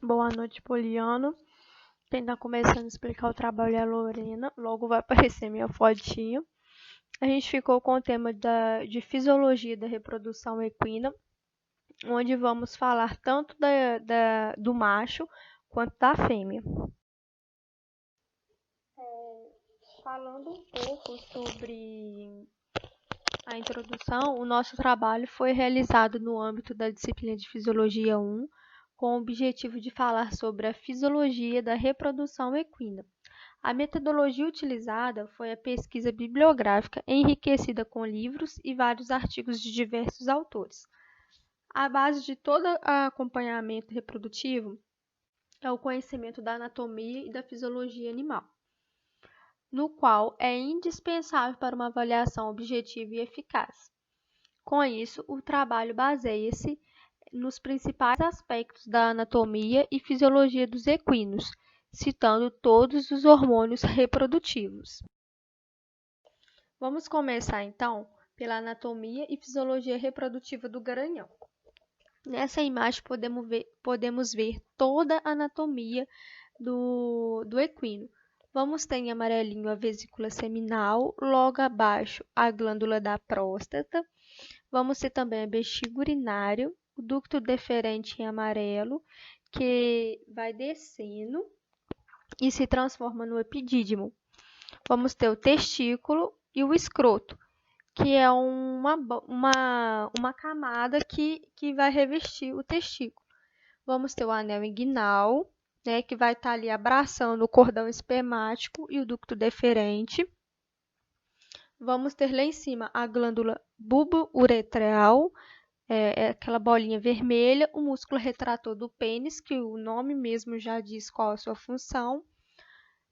Boa noite, Poliana. Quem está começando a explicar o trabalho é a Lorena. Logo vai aparecer minha fotinha. A gente ficou com o tema de fisiologia da reprodução equina, onde vamos falar tanto do macho quanto da fêmea. Falando um pouco sobre a introdução, o nosso trabalho foi realizado no âmbito da disciplina de Fisiologia 1, com o objetivo de falar sobre a fisiologia da reprodução equina. A metodologia utilizada foi a pesquisa bibliográfica enriquecida com livros e vários artigos de diversos autores. A base de todo acompanhamento reprodutivo é o conhecimento da anatomia e da fisiologia animal, no qual é indispensável para uma avaliação objetiva e eficaz. Com isso, o trabalho baseia-se nos principais aspectos da anatomia e fisiologia dos equinos, citando todos os hormônios reprodutivos. Vamos começar, então, pela anatomia e fisiologia reprodutiva do garanhão. Nessa imagem, podemos ver toda a anatomia do equino. Vamos ter em amarelinho a vesícula seminal, logo abaixo a glândula da próstata. Vamos ter também a bexiga urinária, o ducto deferente em amarelo, que vai descendo e se transforma no epidídimo. Vamos ter o testículo e o escroto, que é uma camada que vai revestir o testículo. Vamos ter o anel inguinal, que vai estar ali abraçando o cordão espermático e o ducto deferente. Vamos ter lá em cima a glândula bulbo-uretral, aquela bolinha vermelha, o músculo retrator do pênis, que o nome mesmo já diz qual a sua função.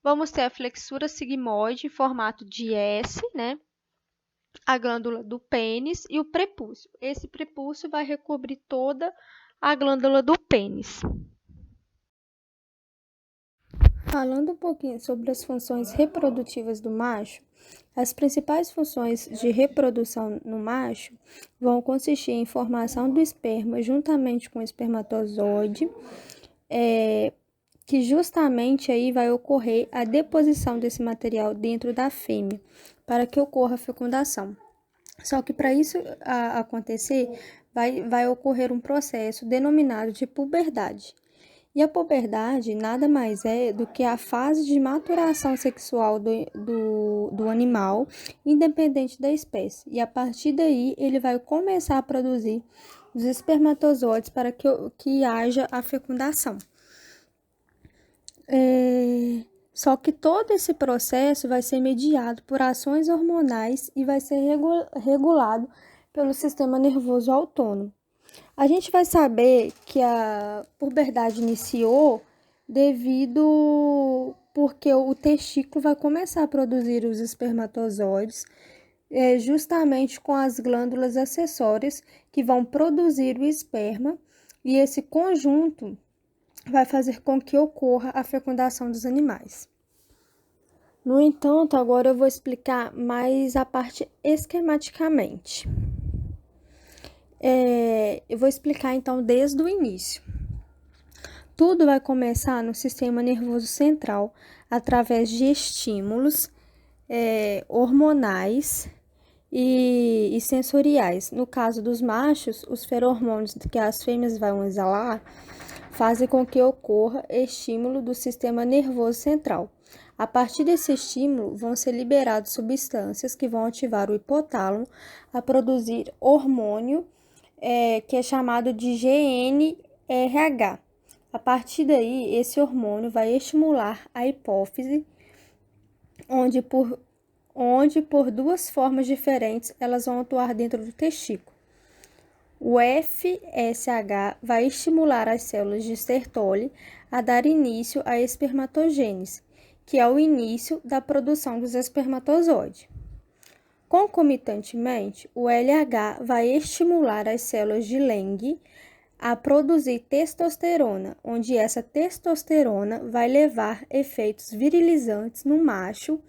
Vamos ter a flexura sigmoide em formato de S, a glândula do pênis e o prepúcio. Esse prepúcio vai recobrir toda a glândula do pênis. Falando um pouquinho sobre as funções reprodutivas do macho, as principais funções de reprodução no macho vão consistir em formação do esperma juntamente com o espermatozoide, que justamente aí vai ocorrer a deposição desse material dentro da fêmea, para que ocorra a fecundação. Só que para isso acontecer, vai ocorrer um processo denominado de puberdade. E a puberdade nada mais é do que a fase de maturação sexual do animal, independente da espécie. E a partir daí, ele vai começar a produzir os espermatozoides para que haja a fecundação. Só que todo esse processo vai ser mediado por ações hormonais e vai ser regulado pelo sistema nervoso autônomo. A gente vai saber que a puberdade iniciou porque o testículo vai começar a produzir os espermatozoides, justamente com as glândulas acessórias que vão produzir o esperma, e esse conjunto vai fazer com que ocorra a fecundação dos animais. No entanto, agora eu vou explicar mais a parte esquematicamente. Eu vou explicar então desde o início. Tudo vai começar no sistema nervoso central através de estímulos hormonais e sensoriais. No caso dos machos, os feromônios que as fêmeas vão exalar fazem com que ocorra estímulo do sistema nervoso central. A partir desse estímulo, vão ser liberadas substâncias que vão ativar o hipotálamo a produzir hormônio, que é chamado de GnRH. A partir daí, esse hormônio vai estimular a hipófise, onde por duas formas diferentes elas vão atuar dentro do testículo. O FSH vai estimular as células de Sertoli a dar início à espermatogênese, que é o início da produção dos espermatozoides. Concomitantemente, o LH vai estimular as células de Leng a produzir testosterona, onde essa testosterona vai levar efeitos virilizantes no macho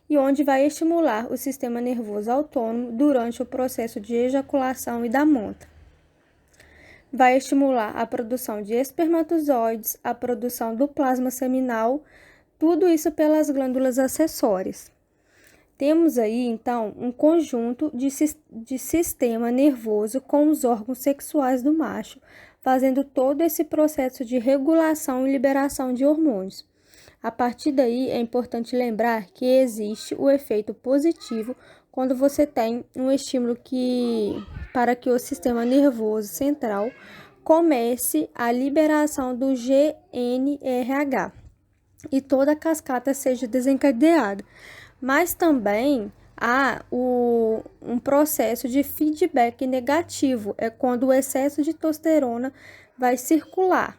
e onde vai estimular o sistema nervoso autônomo durante o processo de ejaculação e da monta. vai estimular a produção de espermatozoides, a produção do plasma seminal, tudo isso pelas glândulas acessórias. Temos aí, então, um conjunto de sistema nervoso com os órgãos sexuais do macho, fazendo todo esse processo de regulação e liberação de hormônios. A partir daí, é importante lembrar que existe o efeito positivo quando você tem um estímulo para que o sistema nervoso central comece a liberação do GNRH e toda a cascata seja desencadeada. Mas também há um processo de feedback negativo, é quando o excesso de testosterona vai circular,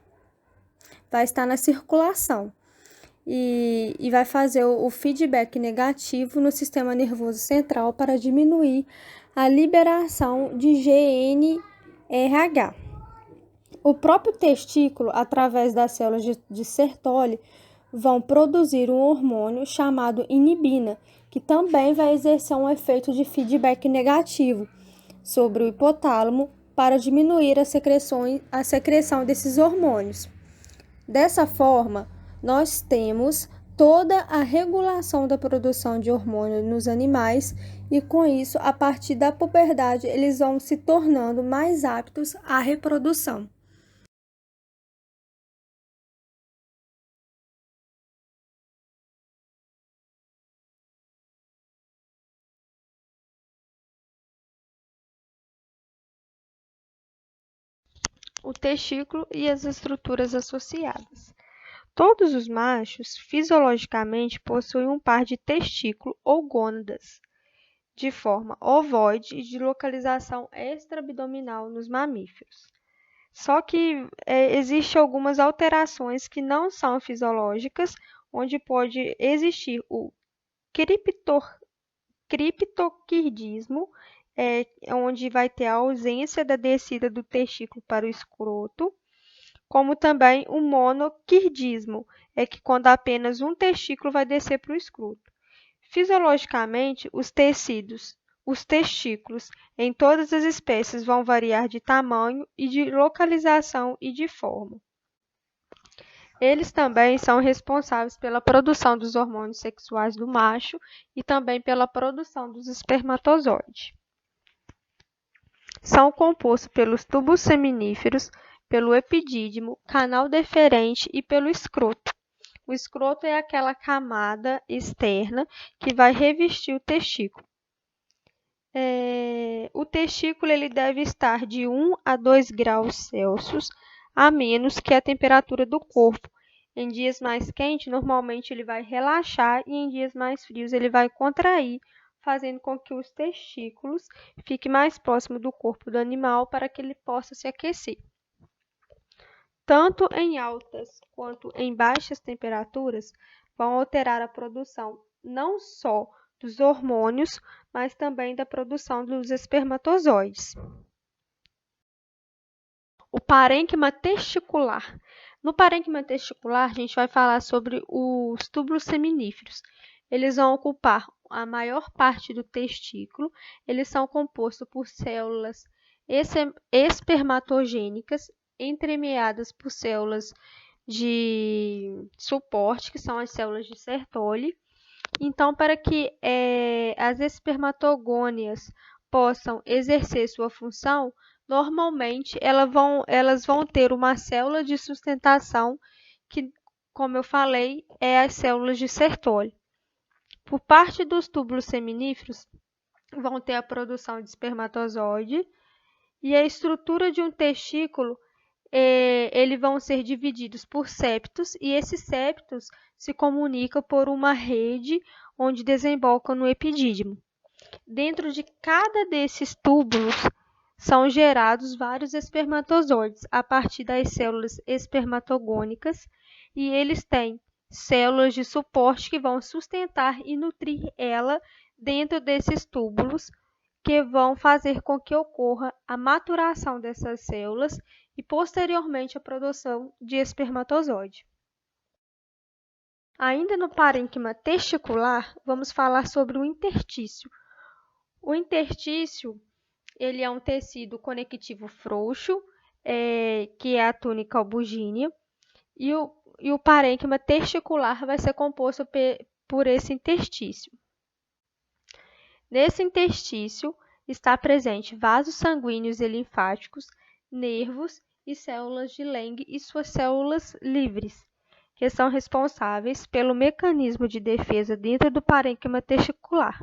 vai estar na circulação e vai fazer o feedback negativo no sistema nervoso central para diminuir a liberação de GNRH. O próprio testículo, através das células de Sertoli, vão produzir um hormônio chamado inibina, que também vai exercer um efeito de feedback negativo sobre o hipotálamo para diminuir a secreção desses hormônios. Dessa forma, nós temos toda a regulação da produção de hormônio nos animais e, com isso, a partir da puberdade, eles vão se tornando mais aptos à reprodução. O testículo e as estruturas associadas. Todos os machos, fisiologicamente, possuem um par de testículo ou gônadas, de forma ovoide e de localização extraabdominal nos mamíferos. Só que existem algumas alterações que não são fisiológicas, onde pode existir o criptoquirdismo, onde vai ter a ausência da descida do testículo para o escroto, como também o monoquirdismo, que quando apenas um testículo vai descer para o escroto. Fisiologicamente, os testículos em todas as espécies vão variar de tamanho e de localização e de forma. Eles também são responsáveis pela produção dos hormônios sexuais do macho e também pela produção dos espermatozoides. São compostos pelos tubos seminíferos, pelo epidídimo, canal deferente e pelo escroto. O escroto é aquela camada externa que vai revestir o testículo. O testículo ele deve estar de 1 a 2 graus Celsius a menos que a temperatura do corpo. Em dias mais quentes, normalmente ele vai relaxar e em dias mais frios ele vai contrair, fazendo com que os testículos fiquem mais próximos do corpo do animal para que ele possa se aquecer. Tanto em altas quanto em baixas temperaturas, vão alterar a produção não só dos hormônios, mas também da produção dos espermatozoides. O parênquima testicular. No parênquima testicular, a gente vai falar sobre os túbulos seminíferos. Eles vão ocupar a maior parte do testículo. Eles são compostos por células espermatogênicas, entremeadas por células de suporte, que são as células de Sertoli. Então, para que as espermatogônias possam exercer sua função, normalmente elas vão ter uma célula de sustentação que, como eu falei, é as células de Sertoli. Por parte dos túbulos seminíferos, vão ter a produção de espermatozoide e a estrutura de um testículo, eles vão ser divididos por septos e esses septos se comunicam por uma rede onde desembocam no epidídimo. Dentro de cada desses túbulos são gerados vários espermatozoides a partir das células espermatogônicas e eles têm células de suporte que vão sustentar e nutrir ela dentro desses túbulos, que vão fazer com que ocorra a maturação dessas células e posteriormente a produção de espermatozoide. Ainda no parênquima testicular, vamos falar sobre o interstício. O interstício ele é um tecido conectivo frouxo, que é a túnica albugínea, e o parênquima testicular vai ser composto por esse interstício. Nesse interstício está presente vasos sanguíneos e linfáticos, nervos e células de Leng e suas células livres, que são responsáveis pelo mecanismo de defesa dentro do parênquima testicular.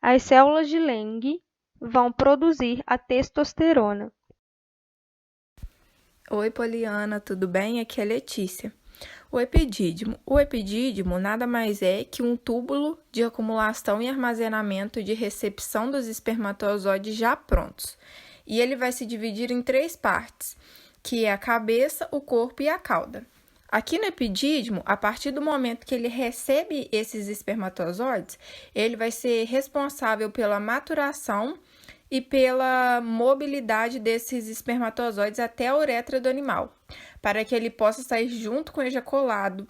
As células de Leng vão produzir a testosterona. Oi, Poliana, tudo bem? Aqui é Letícia. O epidídimo nada mais é que um túbulo de acumulação e armazenamento de recepção dos espermatozoides já prontos. E ele vai se dividir em 3 partes, que é a cabeça, o corpo e a cauda. Aqui no epidídimo, a partir do momento que ele recebe esses espermatozoides, ele vai ser responsável pela maturação e pela mobilidade desses espermatozoides até a uretra do animal, para que ele possa sair junto com o ejaculado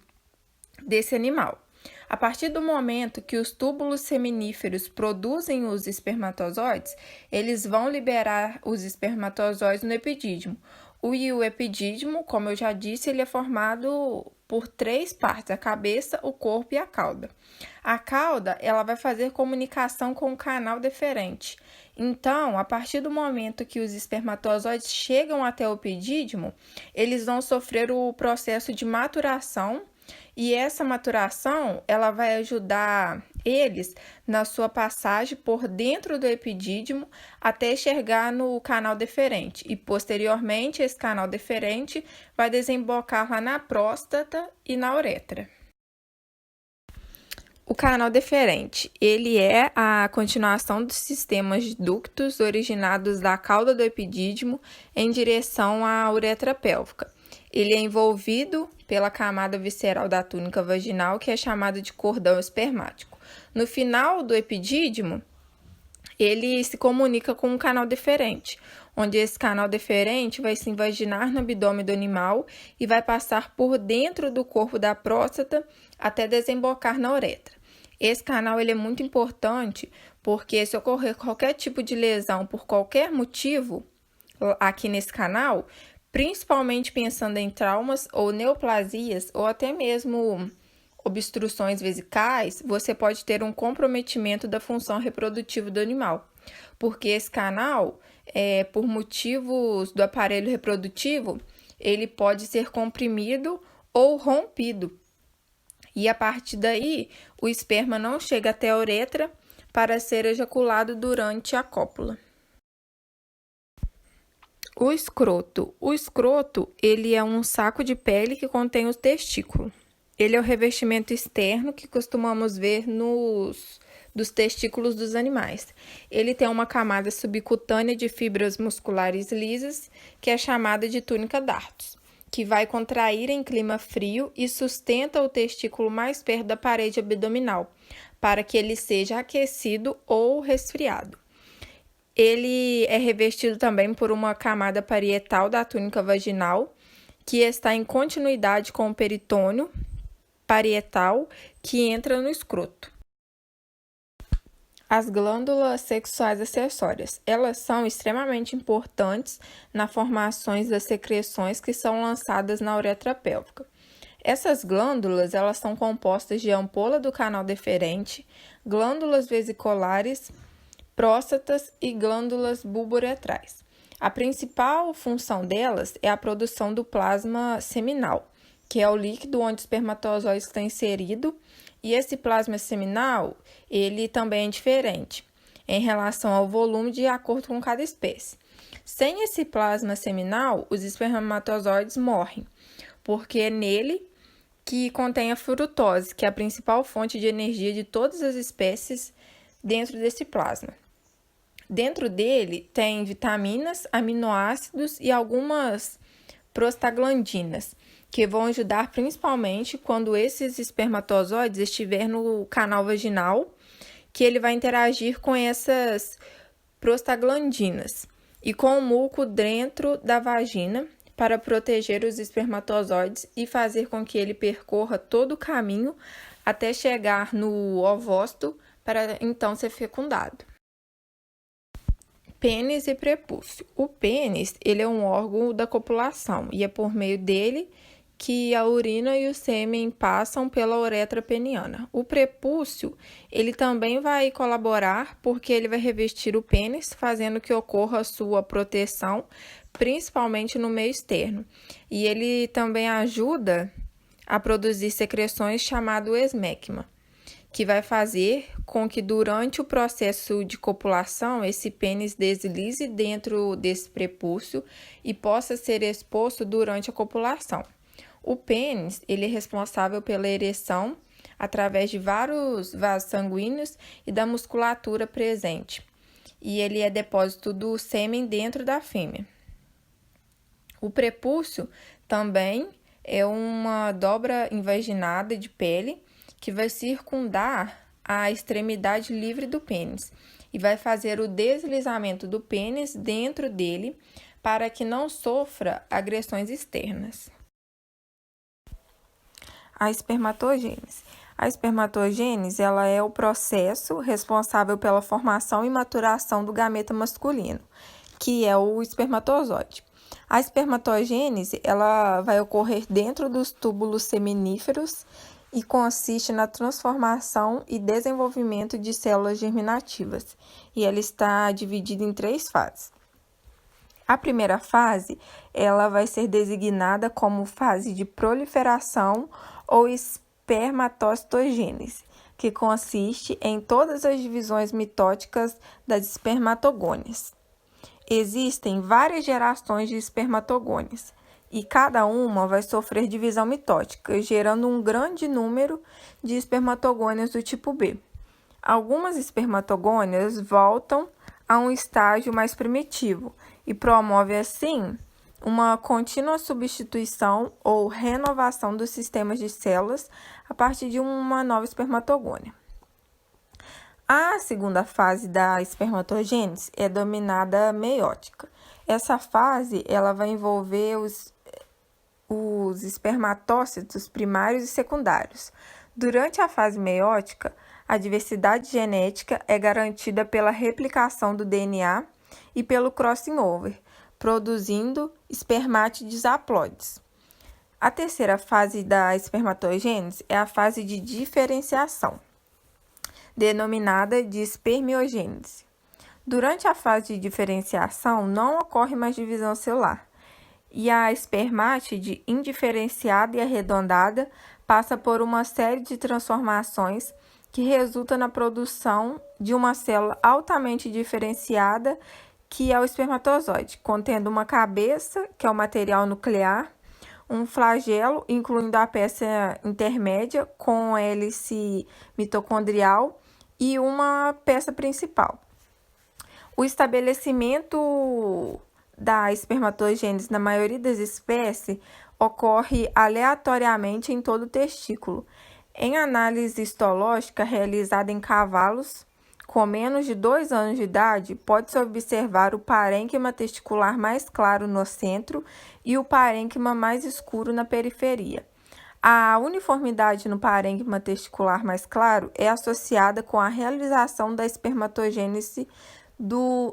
desse animal. A partir do momento que os túbulos seminíferos produzem os espermatozoides, eles vão liberar os espermatozoides no epidídimo. E o epidídimo, como eu já disse, ele é formado por 3 partes, a cabeça, o corpo e a cauda. A cauda, ela vai fazer comunicação com o canal deferente. Então, a partir do momento que os espermatozoides chegam até o epidídimo, eles vão sofrer o processo de maturação, e essa maturação, ela vai ajudar eles na sua passagem por dentro do epidídimo até chegar no canal deferente. E, posteriormente, esse canal deferente vai desembocar lá na próstata e na uretra. O canal deferente, ele é a continuação dos sistemas de ductos originados da cauda do epidídimo em direção à uretra pélvica. Ele é envolvido pela camada visceral da túnica vaginal, que é chamada de cordão espermático. No final do epidídimo, ele se comunica com um canal deferente, onde esse canal deferente vai se invaginar no abdômen do animal e vai passar por dentro do corpo da próstata até desembocar na uretra. Esse canal ele é muito importante porque se ocorrer qualquer tipo de lesão por qualquer motivo aqui nesse canal, principalmente pensando em traumas ou neoplasias ou até mesmo obstruções vesicais, você pode ter um comprometimento da função reprodutiva do animal, porque esse canal, por motivos do aparelho reprodutivo, ele pode ser comprimido ou rompido. E a partir daí, o esperma não chega até a uretra para ser ejaculado durante a cópula. O escroto, ele é um saco de pele que contém os testículos. Ele é o revestimento externo que costumamos ver dos testículos dos animais. Ele tem uma camada subcutânea de fibras musculares lisas, que é chamada de túnica dartos, que vai contrair em clima frio e sustenta o testículo mais perto da parede abdominal, para que ele seja aquecido ou resfriado. Ele é revestido também por uma camada parietal da túnica vaginal, que está em continuidade com o peritônio parietal, que entra no escroto. As glândulas sexuais acessórias, elas são extremamente importantes na formação das secreções que são lançadas na uretra pélvica. Essas glândulas, elas são compostas de ampola do canal deferente, glândulas vesiculares, próstatas e glândulas bulbouretrais. A principal função delas é a produção do plasma seminal, que é o líquido onde o espermatozoide está inserido, e esse plasma seminal, ele também é diferente em relação ao volume de acordo com cada espécie. Sem esse plasma seminal, os espermatozoides morrem, porque é nele que contém a frutose, que é a principal fonte de energia de todas as espécies dentro desse plasma. Dentro dele tem vitaminas, aminoácidos e algumas prostaglandinas, que vão ajudar principalmente quando esses espermatozoides estiverem no canal vaginal, que ele vai interagir com essas prostaglandinas e com o muco dentro da vagina para proteger os espermatozoides e fazer com que ele percorra todo o caminho até chegar no ovócito para então ser fecundado. Pênis e prepúcio. O pênis, ele é um órgão da copulação e é por meio dele que a urina e o sêmen passam pela uretra peniana. O prepúcio, ele também vai colaborar porque ele vai revestir o pênis, fazendo que ocorra a sua proteção, principalmente no meio externo. E ele também ajuda a produzir secreções chamado esmecma, que vai fazer com que durante o processo de copulação esse pênis deslize dentro desse prepúcio e possa ser exposto durante a copulação. O pênis, ele é responsável pela ereção através de vários vasos sanguíneos e da musculatura presente. E ele é depósito do sêmen dentro da fêmea. O prepúcio também é uma dobra invaginada de pele que vai circundar a extremidade livre do pênis e vai fazer o deslizamento do pênis dentro dele para que não sofra agressões externas. A espermatogênese. A espermatogênese, ela é o processo responsável pela formação e maturação do gameta masculino, que é o espermatozoide. A espermatogênese, ela vai ocorrer dentro dos túbulos seminíferos e consiste na transformação e desenvolvimento de células germinativas, e ela está dividida em 3 fases. A primeira fase, ela vai ser designada como fase de proliferação ou espermatocitogênese, que consiste em todas as divisões mitóticas das espermatogônias. Existem várias gerações de espermatogônias e cada uma vai sofrer divisão mitótica, gerando um grande número de espermatogônias do tipo B. Algumas espermatogônias voltam a um estágio mais primitivo e promove, assim, uma contínua substituição ou renovação dos sistemas de células a partir de uma nova espermatogônia. A segunda fase da espermatogênese é denominada meiótica. Essa fase ela vai envolver os espermatócitos primários e secundários. Durante a fase meiótica, a diversidade genética é garantida pela replicação do DNA e pelo crossing over, produzindo espermátides haploides. A terceira fase da espermatogênese é a fase de diferenciação, denominada de espermiogênese. Durante a fase de diferenciação, não ocorre mais divisão celular, e a espermátide indiferenciada e arredondada passa por uma série de transformações que resulta na produção de uma célula altamente diferenciada, que é o espermatozoide, contendo uma cabeça, que é o material nuclear, um flagelo, incluindo a peça intermédia com hélice mitocondrial e uma peça principal. O estabelecimento da espermatogênese na maioria das espécies ocorre aleatoriamente em todo o testículo. Em análise histológica realizada em cavalos com menos de 2 anos de idade, pode-se observar o parênquima testicular mais claro no centro e o parênquima mais escuro na periferia. A uniformidade no parênquima testicular mais claro é associada com a realização da espermatogênese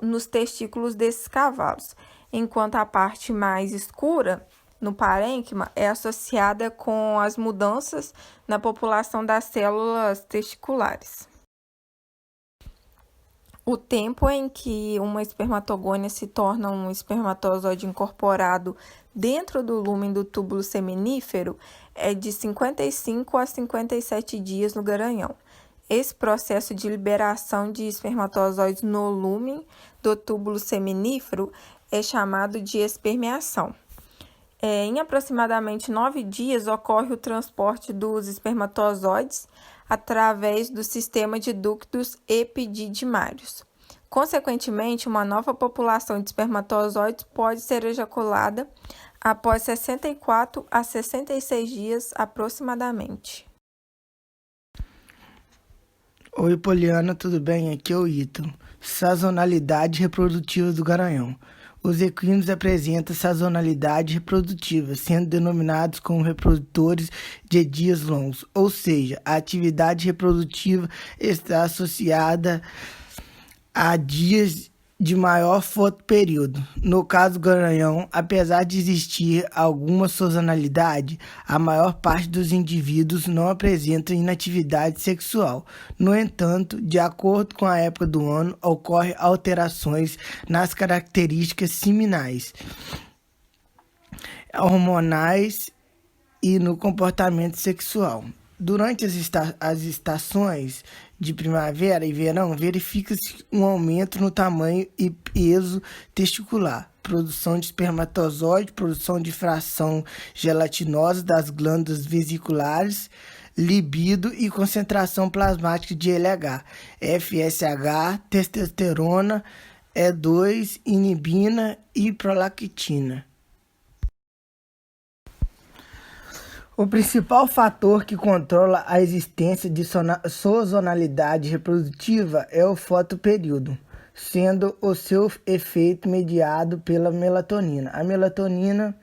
nos testículos desses cavalos, enquanto a parte mais escura no parênquima é associada com as mudanças na população das células testiculares. O tempo em que uma espermatogônia se torna um espermatozoide incorporado dentro do lúmen do túbulo seminífero é de 55 a 57 dias no garanhão. Esse processo de liberação de espermatozoides no lúmen do túbulo seminífero é chamado de espermiação. Em aproximadamente 9 dias ocorre o transporte dos espermatozoides através do sistema de ductos epididymários. Consequentemente, uma nova população de espermatozoides pode ser ejaculada após 64 a 66 dias aproximadamente. Oi, Poliana, tudo bem? Aqui é o Ítalo. Sazonalidade reprodutiva do garanhão. Os equinos apresentam sazonalidade reprodutiva, sendo denominados como reprodutores de dias longos, ou seja, a atividade reprodutiva está associada a dias de maior fotoperíodo. No caso do garanhão, apesar de existir alguma sazonalidade, a maior parte dos indivíduos não apresenta inatividade sexual. No entanto, de acordo com a época do ano, ocorrem alterações nas características seminais, hormonais e no comportamento sexual. Durante as estações de primavera e verão, verifica-se um aumento no tamanho e peso testicular, produção de espermatozoide, produção de fração gelatinosa das glândulas vesiculares, libido e concentração plasmática de LH, FSH, testosterona, E2, inibina e prolactina. O principal fator que controla a existência de sazonalidade reprodutiva é o fotoperíodo, sendo o seu efeito mediado pela melatonina. A melatonina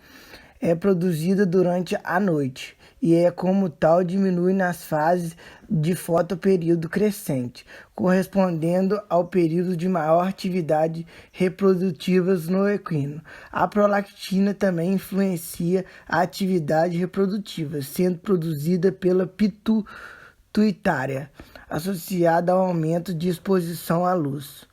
é produzida durante a noite e, como tal, diminui nas fases de fotoperíodo crescente, correspondendo ao período de maior atividade reprodutiva no equino. A prolactina também influencia a atividade reprodutiva, sendo produzida pela pituitária, associada ao aumento de exposição à luz.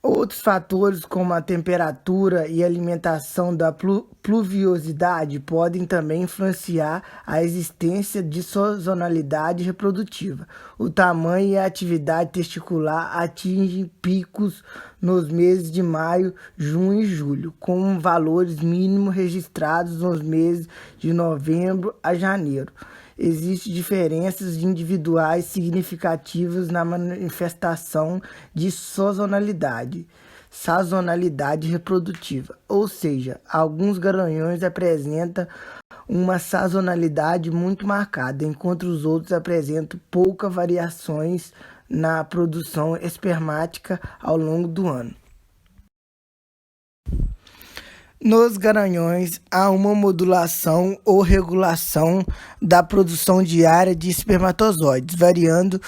Outros fatores, como a temperatura e a alimentação da pluviosidade, podem também influenciar a existência de sazonalidade reprodutiva. O tamanho e a atividade testicular atingem picos nos meses de maio, junho e julho, com valores mínimos registrados nos meses de novembro a janeiro. Existem diferenças individuais significativas na manifestação de sazonalidade reprodutiva, ou seja, alguns garanhões apresentam uma sazonalidade muito marcada, enquanto os outros apresentam poucas variações na produção espermática ao longo do ano. Nos garanhões, há uma modulação ou regulação da produção diária de espermatozoides, variando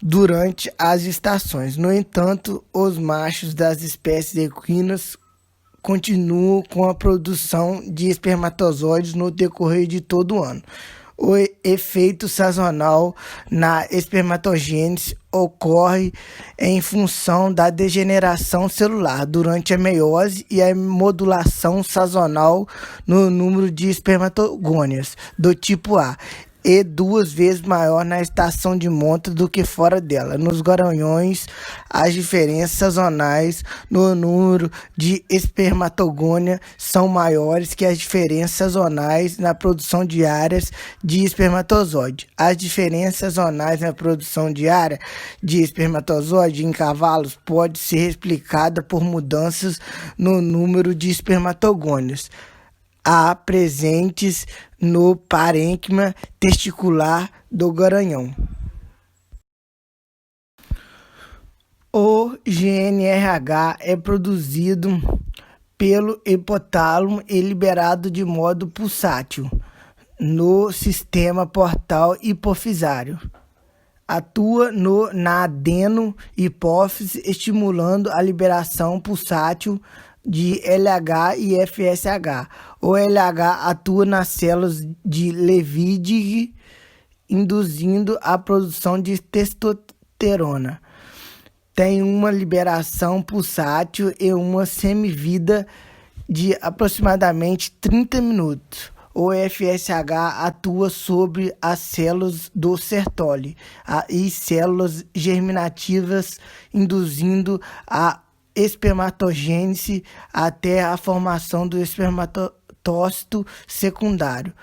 durante as estações. No entanto, os machos das espécies equinas continuam com a produção de espermatozoides no decorrer de todo o ano. O efeito sazonal na espermatogênese ocorre em função da degeneração celular durante a meiose e a modulação sazonal no número de espermatogônias do tipo A, e 2 vezes maior na estação de monta do que fora dela. Nos garanhões, as diferenças sazonais no número de espermatogônia são maiores que as diferenças sazonais na produção diária de espermatozoide. As diferenças sazonais na produção diária de espermatozoide em cavalos pode ser explicada por mudanças no número de espermatogônias presentes no parênquima testicular do garanhão. O GnRH é produzido pelo hipotálamo e liberado de modo pulsátil no sistema portal hipofisário. Atua na adeno-hipófise, estimulando a liberação pulsátil de LH e FSH. O LH atua nas células de Levig, induzindo a produção de testosterona. Tem uma liberação pulsátil e uma semivida de aproximadamente 30 minutos. O FSH atua sobre as células do Sertoli e células germinativas, induzindo a espermatogênese até a formação do espermatócito secundário.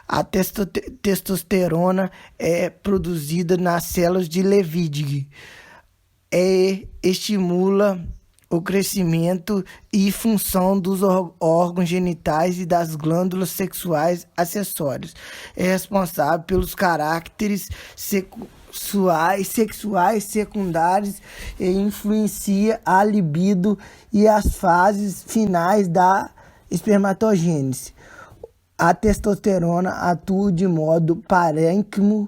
A testosterona é produzida nas células de Levig e estimula o crescimento e função dos órgãos genitais e das glândulas sexuais acessórias. É responsável pelos caracteres sexuais secundários e influencia a libido e as fases finais da espermatogênese. A testosterona atua de modo parênquimo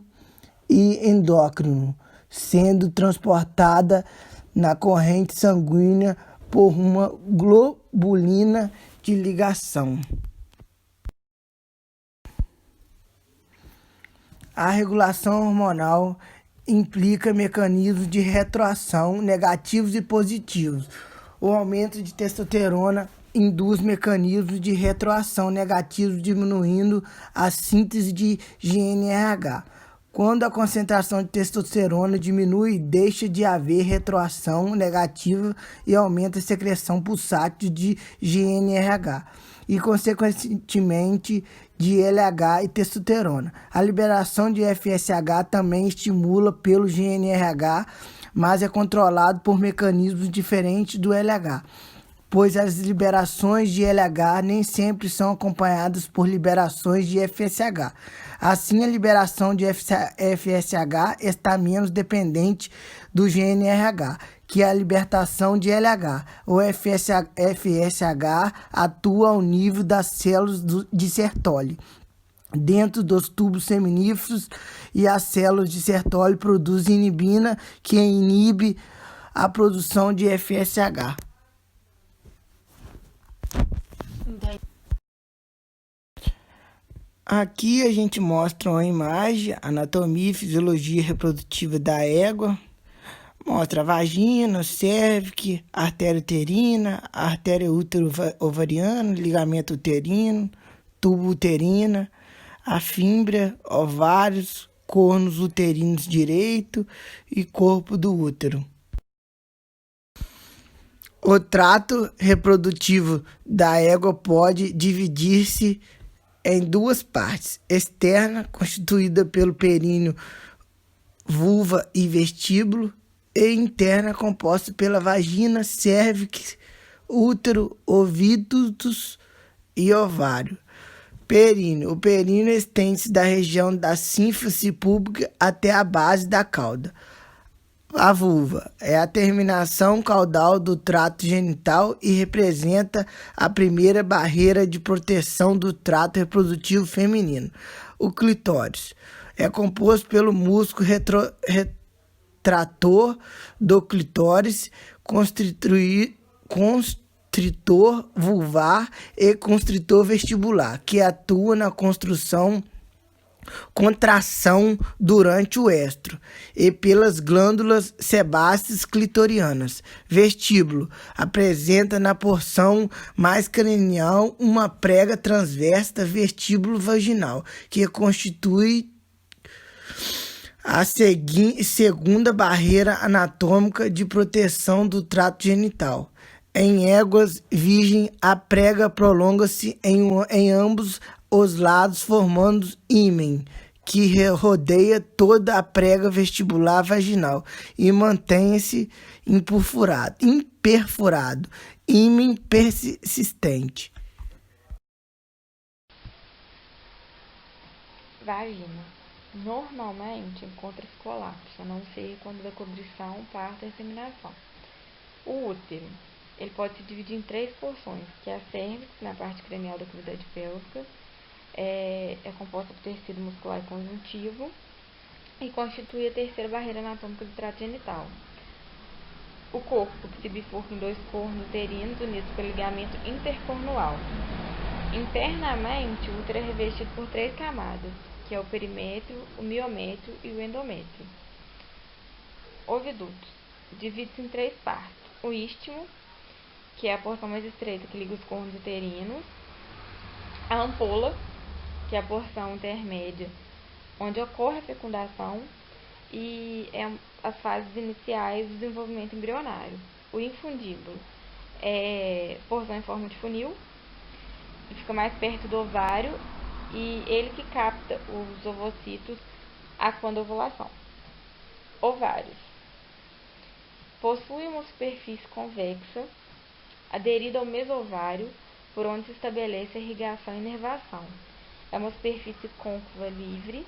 e endócrino, sendo transportada na corrente sanguínea por uma globulina de ligação. A regulação hormonal implica mecanismos de retroação negativos e positivos. O aumento de testosterona induz mecanismos de retroação negativos, diminuindo a síntese de GnRH. Quando a concentração de testosterona diminui, deixa de haver retroação negativa e aumenta a secreção pulsátil de GnRH e, consequentemente, de LH e testosterona. A liberação de FSH também estimula pelo GnRH, mas é controlado por mecanismos diferentes do LH, pois as liberações de LH nem sempre são acompanhadas por liberações de FSH. Assim, a liberação de FSH está menos dependente do GnRH que a libertação de LH. O FSH atua ao nível das células de Sertoli, dentro dos tubos seminíferos, e as células de Sertoli produzem inibina, que inibe a produção de FSH. Aqui a gente mostra uma imagem, anatomia e fisiologia reprodutiva da égua. Mostra a vagina, cervix, artéria uterina, artéria útero-ovariana, ligamento uterino, tubo uterina, a fímbria, ovários, cornos uterinos direito e corpo do útero. O trato reprodutivo da égua pode dividir-se em duas partes: externa, constituída pelo períneo, vulva e vestíbulo, e interna, composta pela vagina, cérvix, útero, ovídutos e ovário. Períneo. O períneo estende-se da região da sínfise púbica até a base da cauda. A vulva é a terminação caudal do trato genital e representa a primeira barreira de proteção do trato reprodutivo feminino. O clitóris é composto pelo músculo retrator do clitóris, constritor vulvar e constritor vestibular, que atua na contração durante o estro, e pelas glândulas sebáceas clitorianas. Vestíbulo apresenta na porção mais cranial uma prega transversa vestíbulo vaginal, que constitui a segunda barreira anatômica de proteção do trato genital. Em éguas virgem, a prega prolonga-se em ambos os lados, formando ímen, que rodeia toda a prega vestibular vaginal e mantém-se imperfurado, ímen persistente. Vagina. Normalmente encontra-se colapso, a não ser quando da cobrição, parto e inseminação. O útero. Ele pode se dividir em três porções, que é a cérvix, na parte cranial da cavidade pélvica, é composta por tecido muscular e conjuntivo e constitui a terceira barreira anatômica do trato genital. O corpo, que se bifurca em dois cornos uterinos unidos pelo ligamento intercornual. Internamente, o útero é revestido por três camadas, que é o perimétrio, o miométrio e o endométrio. Oviduto. Divide-se em três partes. O istmo, que é a porção mais estreita que liga os cornos uterinos. A ampola, que é a porção intermédia, onde ocorre a fecundação e as fases iniciais do desenvolvimento embrionário. O infundíbulo é porção em forma de funil, que fica mais perto do ovário, e ele que capta os ovocitos quando a ovulação. Ovários. Possui uma superfície convexa, aderida ao mesovário, por onde se estabelece a irrigação e inervação. É uma superfície côncava livre,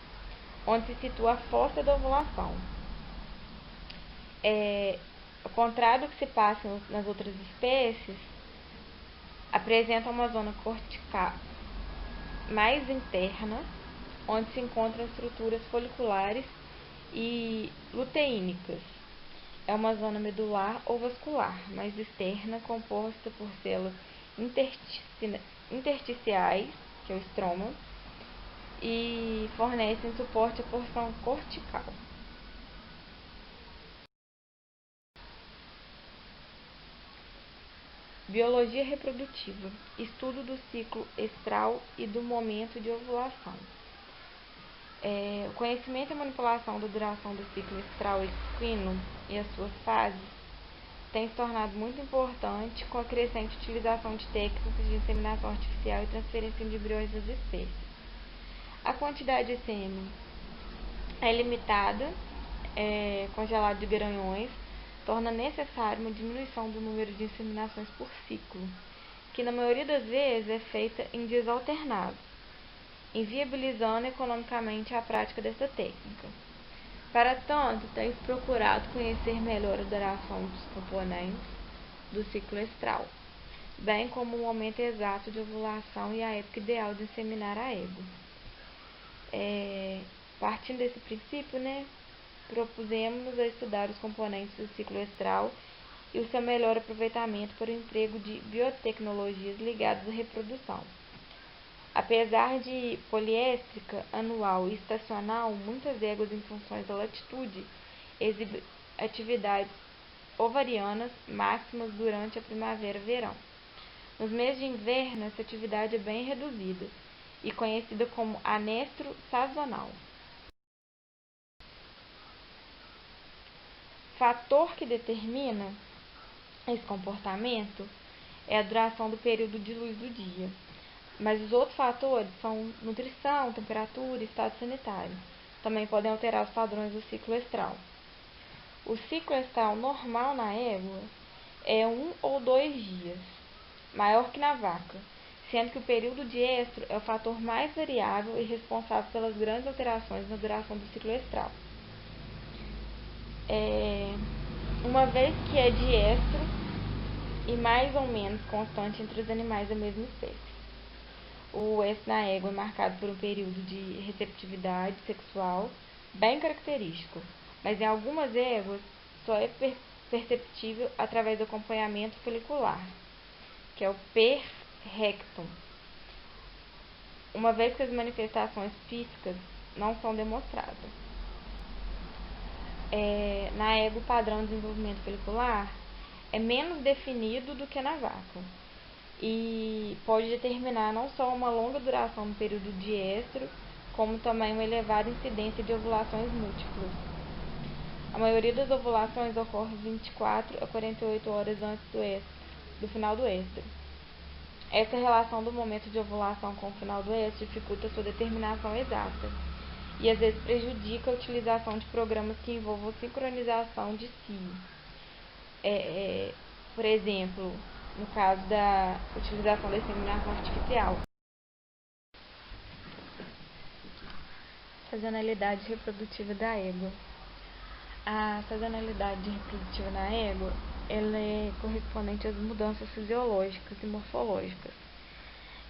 onde se situa a fossa da ovulação. Ao contrário do que se passa nas outras espécies, apresenta uma zona cortical mais interna, onde se encontram estruturas foliculares e luteínicas, é uma zona medular ou vascular, mais externa, composta por células intersticiais, que é o estroma, e fornecem suporte à porção cortical. Biologia reprodutiva, estudo do ciclo estral e do momento de ovulação. O conhecimento e a manipulação da duração do ciclo estral equino e as suas fases tem se tornado muito importante com a crescente utilização de técnicas de inseminação artificial e transferência de embriões das espécies. A quantidade de sêmen é limitada, congelado de garanhões, torna necessário uma diminuição do número de inseminações por ciclo, que na maioria das vezes é feita em dias alternados, inviabilizando economicamente a prática dessa técnica. Para tanto, tem procurado conhecer melhor a duração dos componentes do ciclo estral, bem como o momento exato de ovulação e a época ideal de inseminar a égua. Partindo desse princípio, propusemos a estudar os componentes do ciclo estral e o seu melhor aproveitamento para o emprego de biotecnologias ligadas à reprodução. Apesar de poliéstrica, anual e estacional, muitas éguas em funções da latitude exibem atividades ovarianas máximas durante a primavera e verão. Nos meses de inverno, essa atividade é bem reduzida e conhecida como anestro sazonal. Fator que determina esse comportamento é a duração do período de luz do dia, mas os outros fatores são nutrição, temperatura e estado sanitário. Também podem alterar os padrões do ciclo estral. O ciclo estral normal na égua é 1 ou 2 dias, maior que na vaca, sendo que o período de estro é o fator mais variável e responsável pelas grandes alterações na duração do ciclo estral. Uma vez que é diestro e mais ou menos constante entre os animais da mesma espécie. O estro na égua é marcado por um período de receptividade sexual bem característico, mas em algumas éguas só é perceptível através do acompanhamento folicular, que é o perrectum, uma vez que as manifestações físicas não são demonstradas. Na égua, o padrão de desenvolvimento folicular é menos definido do que na vaca e pode determinar não só uma longa duração no período de estro, como também uma elevada incidência de ovulações múltiplas. A maioria das ovulações ocorre 24 a 48 horas antes do final do estro. Essa relação do momento de ovulação com o final do estro dificulta sua determinação exata e às vezes prejudica a utilização de programas que envolvam sincronização de cio. Por exemplo, no caso da utilização da inseminação artificial. Sazonalidade reprodutiva da égua. A sazonalidade reprodutiva na égua ela é correspondente às mudanças fisiológicas e morfológicas.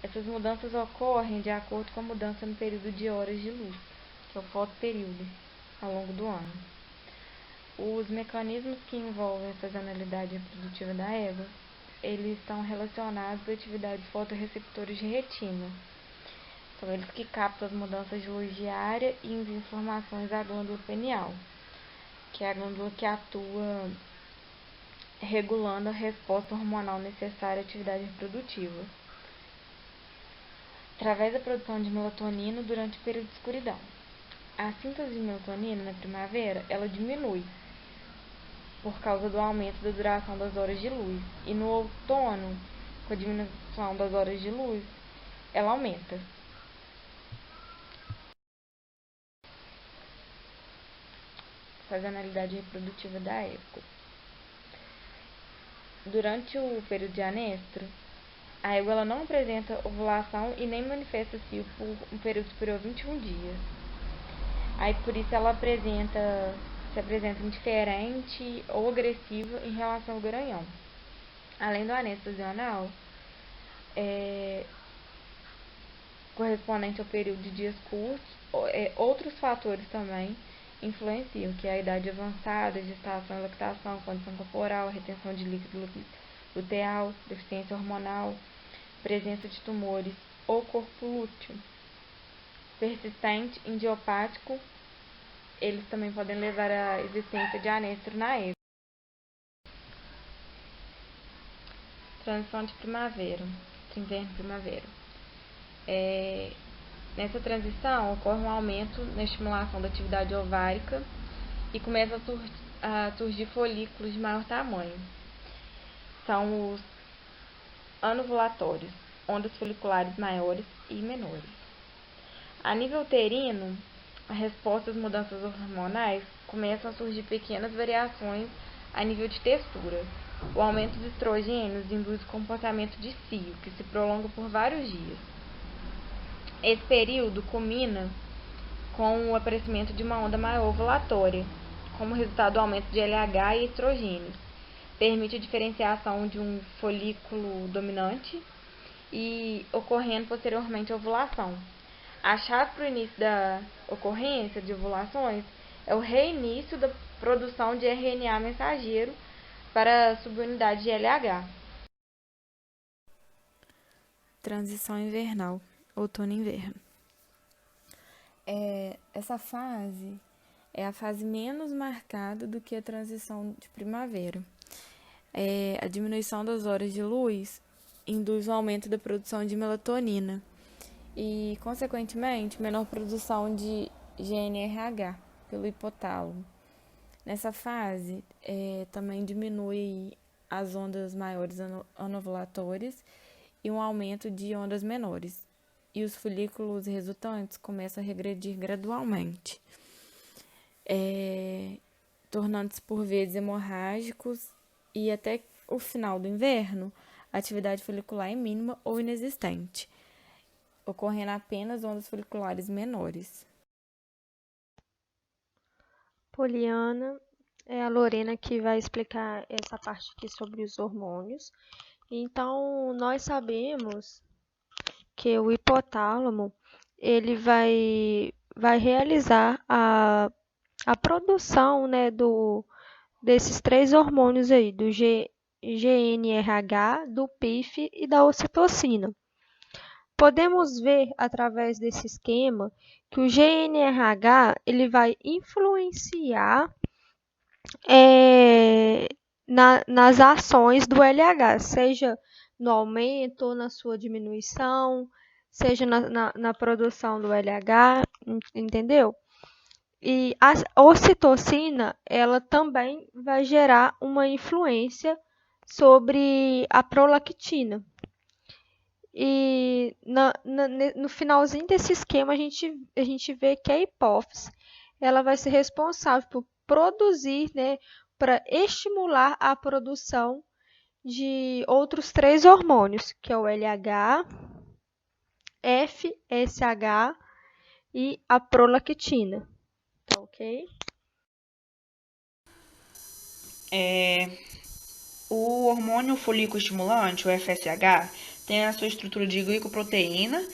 Essas mudanças ocorrem de acordo com a mudança no período de horas de luz, que é o fotoperíodo, ao longo do ano. Os mecanismos que envolvem a sazonalidade reprodutiva da égua, eles estão relacionados à atividade de fotorreceptores de retina. São eles que captam as mudanças de luz diária e enviam informações à glândula pineal, que é a glândula que atua regulando a resposta hormonal necessária à atividade reprodutiva, através da produção de melatonina durante o período de escuridão. A síntese de melatonina na primavera, ela diminui por causa do aumento da duração das horas de luz, e no outono, com a diminuição das horas de luz, ela aumenta. Sazonalidade reprodutiva da égua. Durante o período de anestro, a égua ela não apresenta ovulação e nem manifesta cio por um período superior a 21 dias. Aí por isso ela se apresenta indiferente ou agressiva em relação ao garanhão. Além do anestro sazonal, correspondente ao período de dias curtos, outros fatores também influenciam, que é a idade avançada, gestação e lactação, condição corporal, retenção de líquido luteal, deficiência hormonal, presença de tumores ou corpo lúteo persistente, idiopático. Eles também podem levar à existência de anestro na êxtase. Transição de primavera, de inverno e primavera. Nessa transição ocorre um aumento na estimulação da atividade ovárica e começa a surgir folículos de maior tamanho. São os anovulatórios, ondas foliculares maiores e menores. A nível uterino, a resposta às mudanças hormonais começam a surgir pequenas variações a nível de textura. O aumento dos estrogênios induz o comportamento de cio, que se prolonga por vários dias. Esse período culmina com o aparecimento de uma onda maior ovulatória, como resultado do aumento de LH e estrogênios. Permite a diferenciação de um folículo dominante e ocorrendo posteriormente a ovulação. A chave para o início da ocorrência de ovulações é o reinício da produção de RNA mensageiro para a subunidade de LH. Transição invernal, outono e inverno. Essa fase é a fase menos marcada do que a transição de primavera. A diminuição das horas de luz induz o aumento da produção de melatonina e, consequentemente, menor produção de GNRH pelo hipotálamo. Nessa fase, também diminui as ondas maiores anovulatórias e um aumento de ondas menores, e os folículos resultantes começam a regredir gradualmente, tornando-se por vezes hemorrágicos, e até o final do inverno, a atividade folicular é mínima ou inexistente, ocorrendo apenas ondas foliculares menores. Poliana, é a Lorena que vai explicar essa parte aqui sobre os hormônios. Então, nós sabemos que o hipotálamo ele vai realizar a produção, né, desses três hormônios aí, do GNRH, do PIF e da ocitocina. Podemos ver através desse esquema que o GNRH ele vai influenciar nas ações do LH, seja no aumento ou na sua diminuição, seja na produção do LH, entendeu? E a ocitocina, ela também vai gerar uma influência sobre a prolactina. E no finalzinho desse esquema, a gente vê que a hipófise ela vai ser responsável por produzir, né, para estimular a produção de outros três hormônios, que é o LH, FSH e a prolactina. Tá ok? O hormônio folículo estimulante, o FSH, tem a sua estrutura de glicoproteína,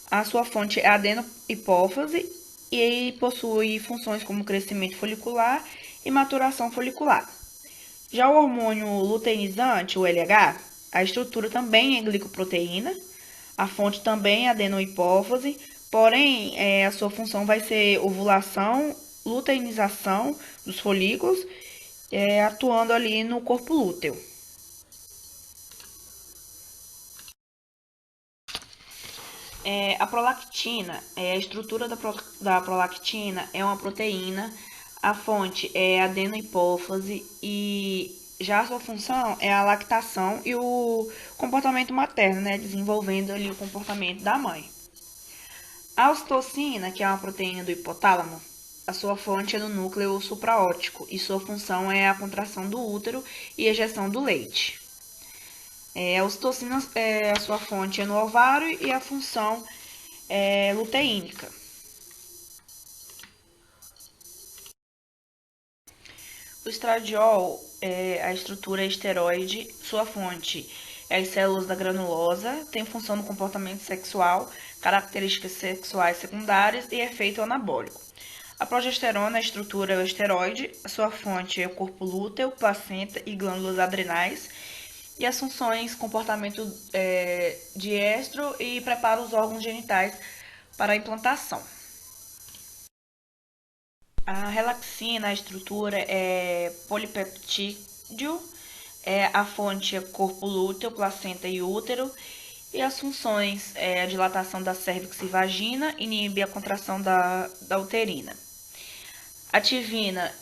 a sua fonte é a adenohipófise e possui funções como crescimento folicular e maturação folicular. Já o hormônio luteinizante, o LH, a estrutura também é glicoproteína, a fonte também é adenohipófise, porém a sua função vai ser ovulação, luteinização dos folículos, atuando ali no corpo lúteo. A prolactina, a estrutura da prolactina é uma proteína, a fonte é a adenohipófise e já a sua função é a lactação e o comportamento materno, né, desenvolvendo ali o comportamento da mãe. A ocitocina, que é uma proteína do hipotálamo, a sua fonte é no núcleo supraóptico e sua função é a contração do útero e ejeção do leite. A ocitocina, a sua fonte é no ovário e a função é luteínica. O estradiol, a estrutura é esteroide, sua fonte é as células da granulosa, tem função no comportamento sexual, características sexuais secundárias e efeito anabólico. A progesterona, a estrutura é o esteroide, a sua fonte é o corpo lúteo, placenta e glândulas adrenais, e as funções, comportamento de estro e prepara os órgãos genitais para a implantação. A relaxina, a estrutura é polipeptídeo, a fonte é corpo lúteo, placenta e útero, e as funções a dilatação da cérvix e vagina, inibe a contração da uterina. A tivina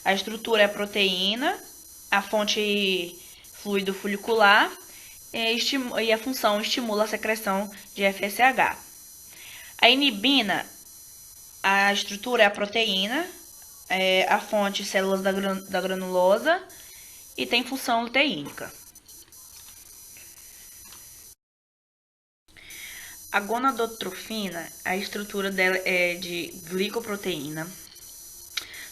a estrutura é a proteína, a fonte fluido folicular e a função estimula a secreção de FSH. A inibina, a estrutura é a proteína, a fonte células da granulosa e tem função luteínica. A gonadotrofina, a estrutura dela é de glicoproteína.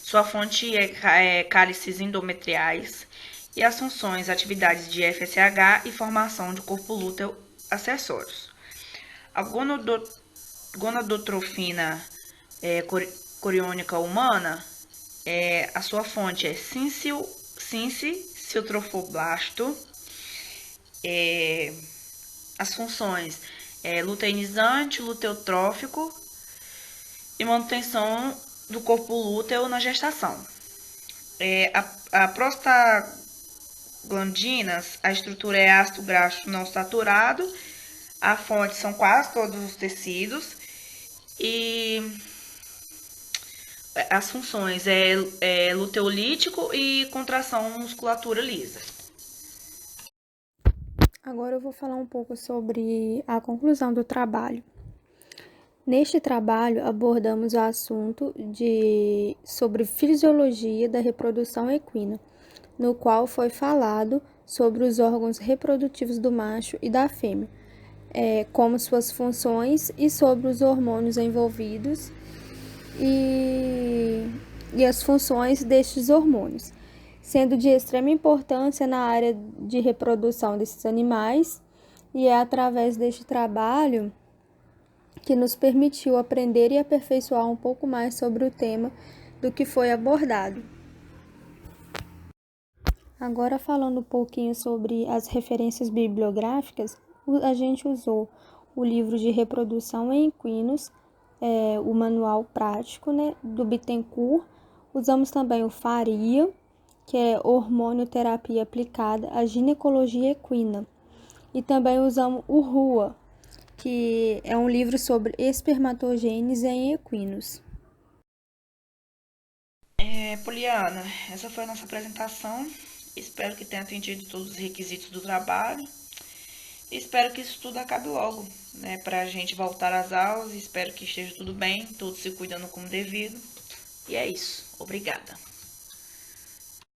Sua fonte é cálices endometriais e as funções, atividades de FSH e formação de corpo lúteo acessórios. A gonadotrofina coriônica humana, a sua fonte é sincicitrofoblasto. As funções luteinizante, luteotrófico e manutenção do corpo lúteo na gestação. A prostaglandinas, a estrutura é ácido graxo não saturado, a fonte são quase todos os tecidos e as funções luteolítico e contração musculatura lisa. Agora eu vou falar um pouco sobre a conclusão do trabalho. Neste trabalho, abordamos o assunto sobre fisiologia da reprodução equina, no qual foi falado sobre os órgãos reprodutivos do macho e da fêmea, como suas funções e sobre os hormônios envolvidos e as funções destes hormônios, sendo de extrema importância na área de reprodução desses animais, e é através deste trabalho que nos permitiu aprender e aperfeiçoar um pouco mais sobre o tema do que foi abordado. Agora, falando um pouquinho sobre as referências bibliográficas, a gente usou o livro de reprodução em equinos, o manual prático, do Bittencourt. Usamos também o Faria, que é hormonioterapia aplicada à ginecologia equina. E também usamos o Rua, que é um livro sobre espermatogênese em equinos. Poliana, essa foi a nossa apresentação. Espero que tenha atendido todos os requisitos do trabalho. Espero que isso tudo acabe logo, para a gente voltar às aulas. Espero que esteja tudo bem, todos se cuidando como devido. E é isso. Obrigada.